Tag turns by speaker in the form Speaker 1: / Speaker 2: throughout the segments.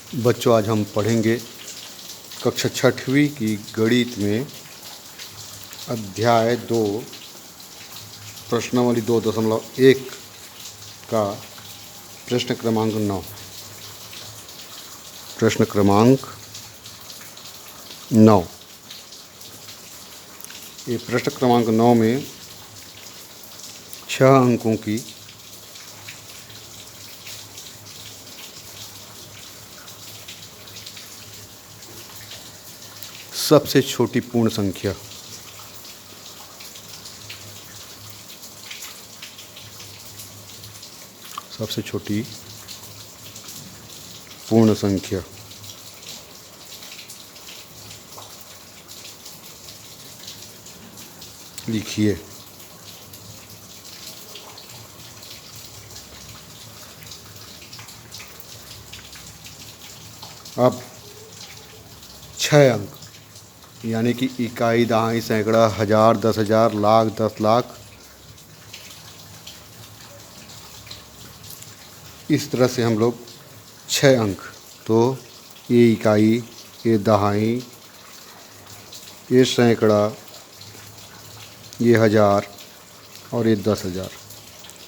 Speaker 1: बच्चों, आज हम पढ़ेंगे कक्षा छठवीं की गणित में अध्याय 2 प्रश्नावली 2.1 का प्रश्न क्रमांक 9। प्रश्न क्रमांक 9। ये प्रश्न क्रमांक 9 में 6 अंकों की सबसे छोटी पूर्ण संख्या लिखिए। अब 6 अंक यानी कि इकाई, दहाई, सैकड़ा, हजार, 10,000, लाख, 10 लाख, इस तरह से हम लोग 6 अंक, तो ये इकाई, ये दहाई, ये सैकड़ा, ये हजार और ये 10,000,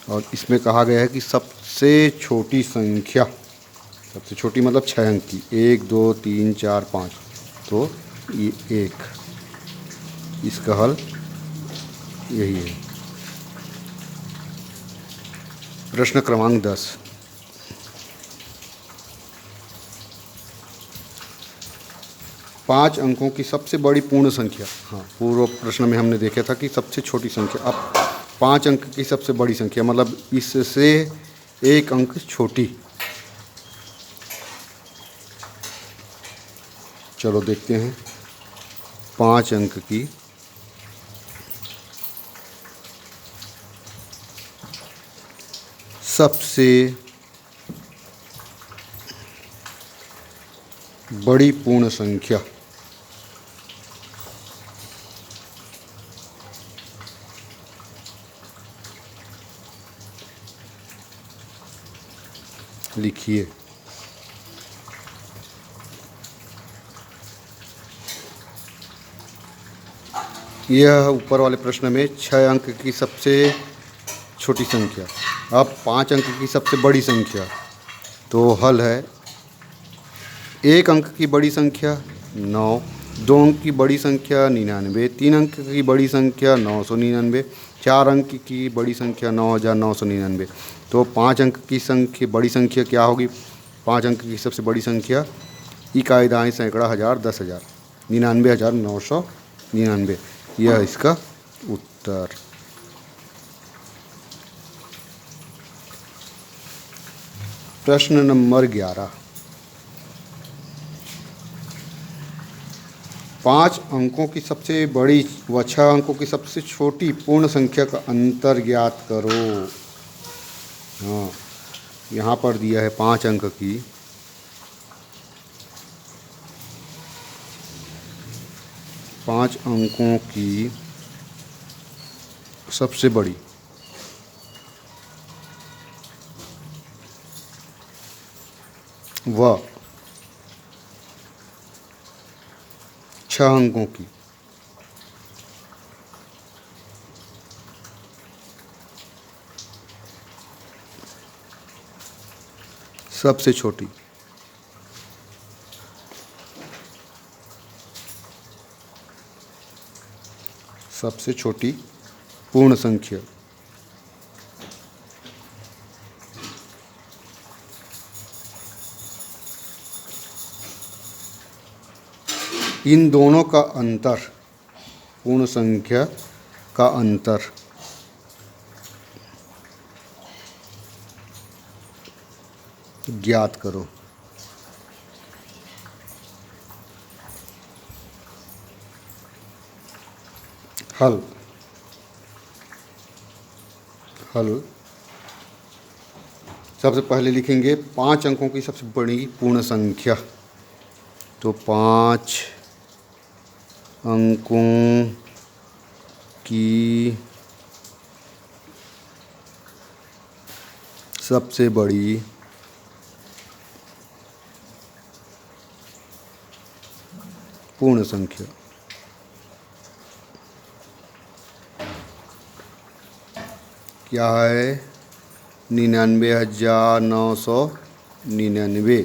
Speaker 1: और इसमें कहा गया है कि सबसे छोटी संख्या, सबसे छोटी मतलब 6 अंक की, 1 2 3 4 5, तो ये 1, इसका हल यही है। प्रश्न क्रमांक 10। पाँच अंकों की सबसे बड़ी पूर्ण संख्या। हाँ, पूर्व प्रश्न में हमने देखा था कि सबसे छोटी संख्या। अब 5 अंक की सबसे बड़ी संख्या मतलब इससे 1 अंक छोटी। चलो देखते हैं। 5 अंक की सबसे बड़ी पूर्ण संख्या। लिखिए। यह ऊपर वाले प्रश्न में 6 अंक की सबसे छोटी संख्या। अब 5 अंक की सबसे बड़ी संख्या, तो हल है 1 अंक की बड़ी संख्या 9, 2 अंक की बड़ी संख्या 99, 3 अंक की बड़ी संख्या 999, 4 अंक की बड़ी संख्या 9,999। तो 5 अंक की बड़ी संख्या क्या होगी? 5 अंक की सबसे बड़ी संख्या इकाई, दहाई, सैकड़ा, हजार, 10,000, 99,999। यह इसका उत्तर। प्रश्न नंबर 11। 5 अंकों की सबसे बड़ी व 6 अंकों की सबसे छोटी पूर्ण संख्या का अंतर ज्ञात करो। हाँ, यहाँ पर दिया है 5 अंक की सबसे बड़ी व 6 अंकों की सबसे छोटी पूर्ण संख्या। इन दोनों का अंतर, पूर्ण संख्या का अंतर ज्ञात करो। हल सबसे पहले लिखेंगे 5 अंकों की सबसे बड़ी पूर्ण संख्या। तो 5 अंकों की सबसे बड़ी पूर्ण संख्या। क्या है? 99,999।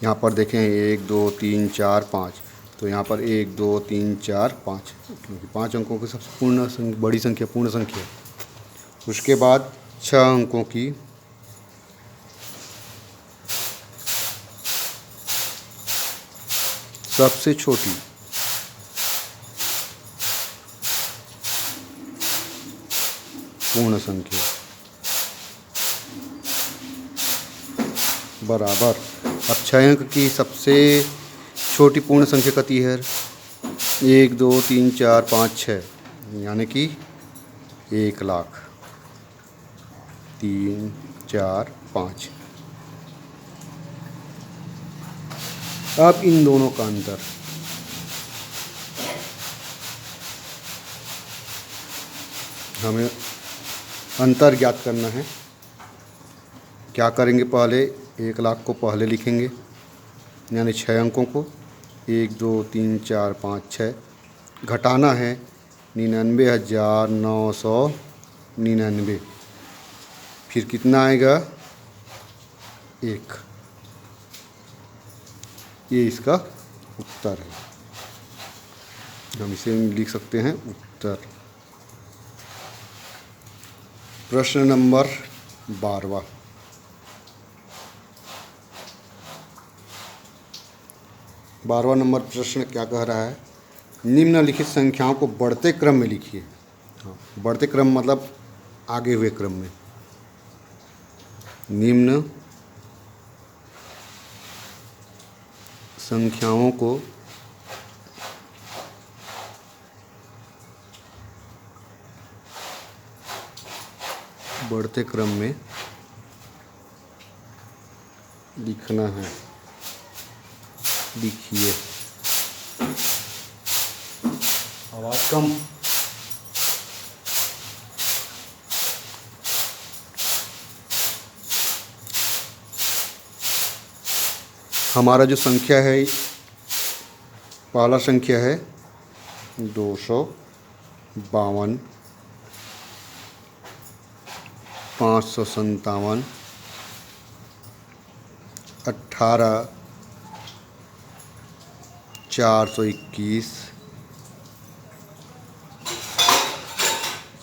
Speaker 1: यहाँ पर देखें 1 2 3 4 5, तो यहाँ पर 1 2 3 4 5, क्योंकि 5 अंकों की सबसे बड़ी संख्या पूर्ण संख्या। उसके बाद 6 अंकों की सबसे छोटी पूर्ण संख्या बराबर। अब 6 अंक की सबसे छोटी पूर्ण संख्या कती है? 1 2 3 4 5 6, यानी कि 1,00,000। 3 4 5। अब इन दोनों का अंतर, हमें अंतर ज्ञात करना है। क्या करेंगे? पहले 1,00,000 को पहले लिखेंगे, यानी 6 अंकों को 1 2 3 4 5 6। घटाना है 99,999। फिर कितना आएगा? 1। ये इसका उत्तर है। हम इसे लिख सकते हैं उत्तर। प्रश्न नंबर 12। 12वां नंबर प्रश्न क्या कह रहा है? निम्नलिखित संख्याओं को बढ़ते क्रम में लिखिए। हाँ, बढ़ते क्रम मतलब आगे हुए क्रम में। निम्न संख्याओं को बढ़ते क्रम में लिखना है। लिखिए। आवाज़ कम। हमारा जो संख्या है, पहला संख्या है 252, 557, 18, 421,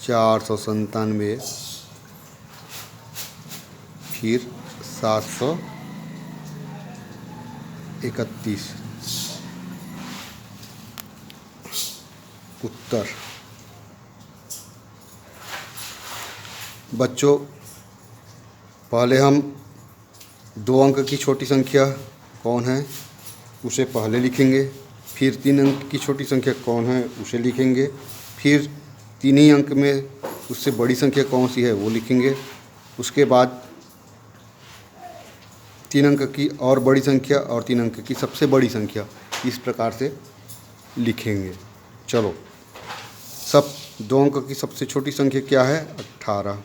Speaker 1: 497, फिर 731। उत्तर। बच्चों, पहले हम 2 अंक की छोटी संख्या कौन है उसे पहले लिखेंगे, फिर 3 अंक की छोटी संख्या कौन है उसे लिखेंगे, फिर 3 ही अंक में उससे बड़ी संख्या कौन सी है वो लिखेंगे। उसके बाद 3 अंक की और बड़ी संख्या और 3 अंक की सबसे बड़ी संख्या, इस प्रकार से लिखेंगे। चलो, सब 2 अंक की सबसे छोटी संख्या क्या है? 18।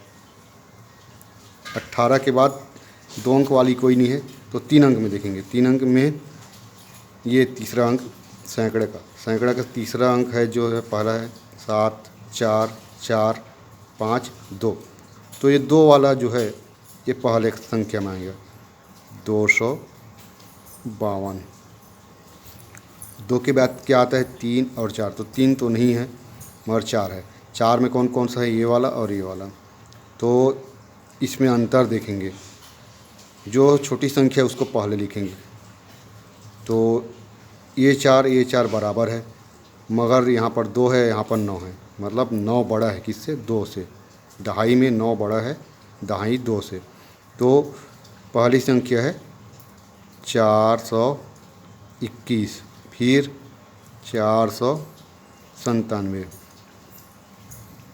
Speaker 1: 18 के बाद 2 अंक वाली कोई नहीं है, तो 3 अंक में देखेंगे। 3 अंक में ये तीसरा अंक सैकड़े का तीसरा अंक है, जो है पहला है 7 4 4 5 2, तो ये 2 वाला जो है ये पहले संख्या में आएगा 252। 2 के बाद क्या आता है? 3 और 4, तो 3 तो नहीं है मगर 4 है। 4 में कौन कौन सा है? ये वाला और ये वाला। तो इसमें अंतर देखेंगे, जो छोटी संख्या उसको पहले लिखेंगे। तो ये 4 बराबर है, मगर यहाँ पर 2 है, यहाँ पर 9 है, मतलब 9 बड़ा है किससे? 2 से। दहाई में 9 बड़ा है, दहाई 2 से। तो पहली संख्या है 421, फिर 497,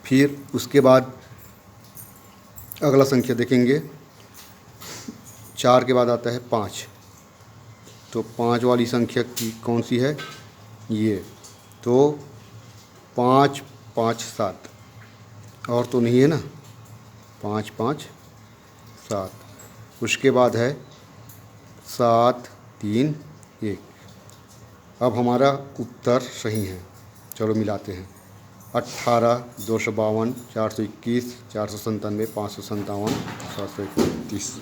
Speaker 1: फिर उसके बाद अगला संख्या देखेंगे। 4 के बाद आता है 5, तो 5 वाली संख्या की कौन सी है? ये। तो 5 5 7, और तो नहीं है ना? 5 5 7। उसके बाद है 7 3 1, अब हमारा उत्तर सही है। चलो मिलाते हैं। 18, 252, 421, 497, 557, 731।